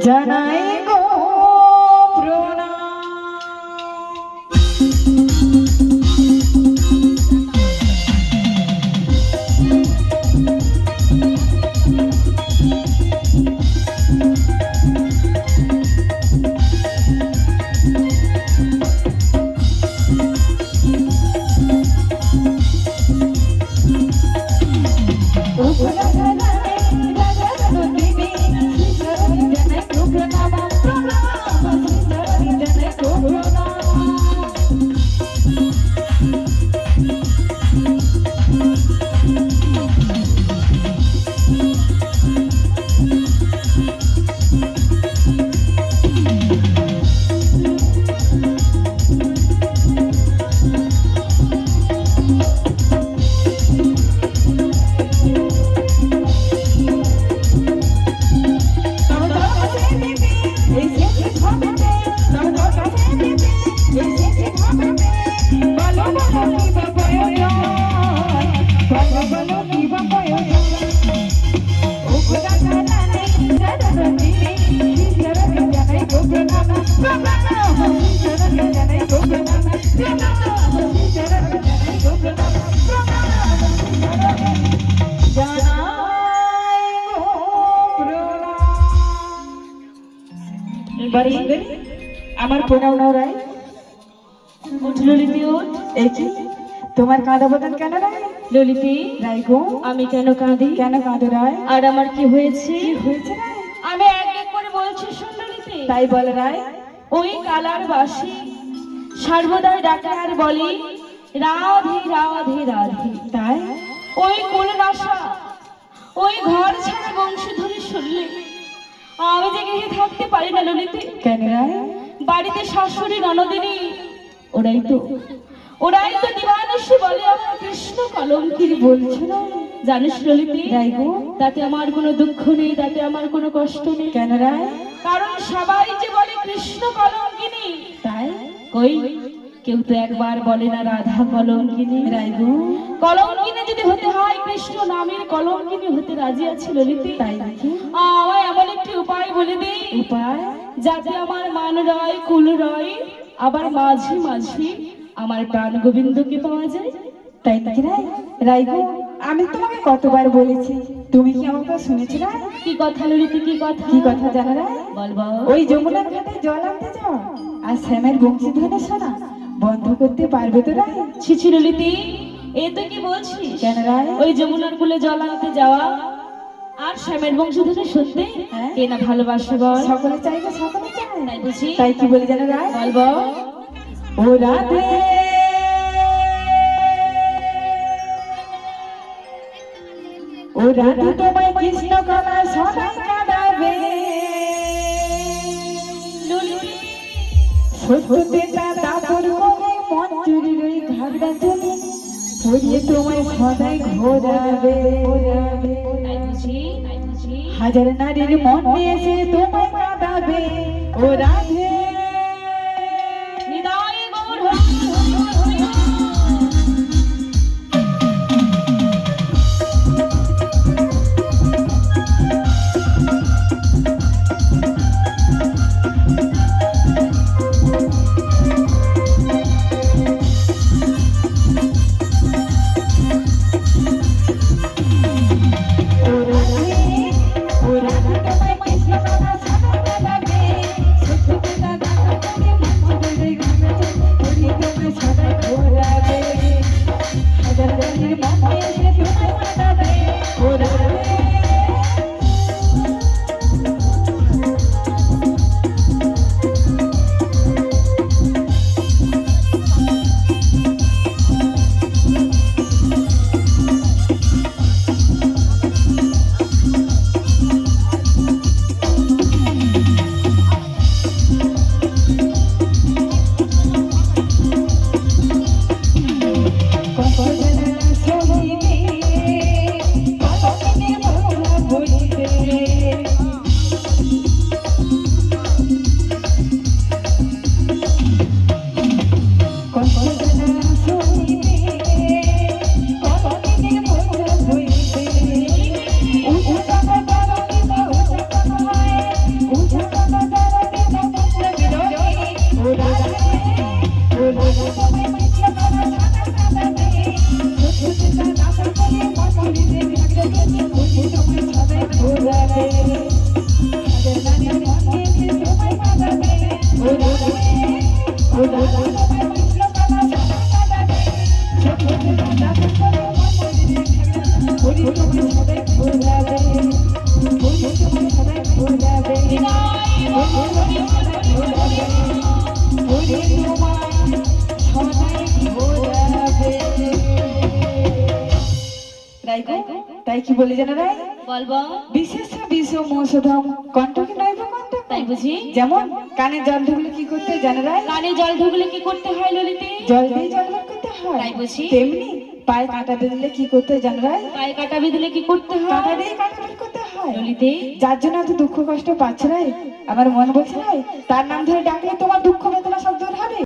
জানাই গো প্রণাম। আমার প্রণাম নাও রায়। ললিতি ওঠ। তোমার কাঁদা বদন কেন রায়? ললিতি রায় গো, আমি কেন কাঁদি? কেন কাঁদো রায়? আর আমার কি হয়েছে? হয়েছে রায়? আমি এক এক করে বলছি শোন ললিতি। তাই বলে রায়। ওই কালার বাসি সর্বদাই ডাকে আর বলি রাধে রাধে রাধে। তাই ওই কোল নাশা ওই ঘর ছাড়া বংশধরে শুনলে আমি যে গৃহে থাকতে পারি না ললিতি। কেন রায়? বাড়িতে শাশুড়ি ননদিনী ওরাই তো দিবানিশি বলে আমার কৃষ্ণ কলঙ্কির। বলছো না? জানিস ললিতি রায় গো, তাতে আমার কোনো দুঃখ নেই, তাতে আমার কোনো কষ্ট নেই। কেন রায়? কারণ সবাই যে বলে কৃষ্ণ কলঙ্কিনী, তাই কই কেউ তো একবার বলে না রাধা কলঙ্কিনী। রায় গো, কলঙ্কিনী যদি হতে হয় কৃষ্ণ নামের কলঙ্কিনী হতে রাজি আছে ললিতি। তাই নাকি? আমায় এমন একটি উপায় বলে দেই উপায়? যাতে আমার মান রয় কুল রয়, আবার মাঝে মাঝে আমার প্রাণ গোবিন্দকে পাওয়া যায়। তাই নাকি রায়? রায় গো, আমি তোমাকে কতবার বলেছি, তুমি কি আমাকে শুনেছো না? কি কথা ললিতি? কি কথা? কি কথা জানো রায়? বল বল। ওই যমুনার ঘাটে জল আনতে যাও আর শ্যামের বংশীধ্বনি শোনা বন্ধ করতে পারবে তো রায়? ছিছি ললিতি, এ তো কি বলছিস? কেন রায়? ওই যমুনার কূলে জল আনতে যাওয়া আর শ্যামের বংশধরে শুনতে হ্যাঁ। কে না ভালোবাসে বল? সকলে চাইবে, সকলে চায়। তাই বুঝি? তাই কি বলে জানো রায়? বল বল। ও রাধে, ও রাধে তোমায় কৃষ্ণ কলা সদাই কাঁদাবে, সত্যতে তা দাপর করে মন চুরির ওই ঘাগড়া চলে পড়িয়ে তোমায় সদাই ঘোরাবে। তাই বুঝি? তাই বুঝি? হাজার নারীর মন এসে তোমায় কাঁদাবে। ও রাধে, হৃদয় গৌর ও রাধে, ও রাধে তোমায় কৃষ্ণ কলা সদাই কাঁদাবে, সত্যতে তাই কি বলে জানো রাই? বলবো। বিশেষ বিষ মৌষধম কণ্ঠকে নইব কণ্ঠ। তাই বুঝি? যেমন কানে জল ঢুকলে কি করতে হয় জানো রাই? কানে জল ঢুকলে কি করতে হয় ললিতে? জল দিয়ে জল বের করতে হয়। তাই বুঝি? তেমনি পায়ে কাঁটা দিলে কি করতে হয় জানো রাই? পায়ে কাটা বিঁধলে কি করতে কাঁটা হয় দিয়ে কাঁটা বের করতে হয়। ললিতে? যার জন্য এত দুঃখ কষ্ট পাচ্ছে রাই, আমার মন বলছে রাই, তার নাম ধরে ডাকলে তোমার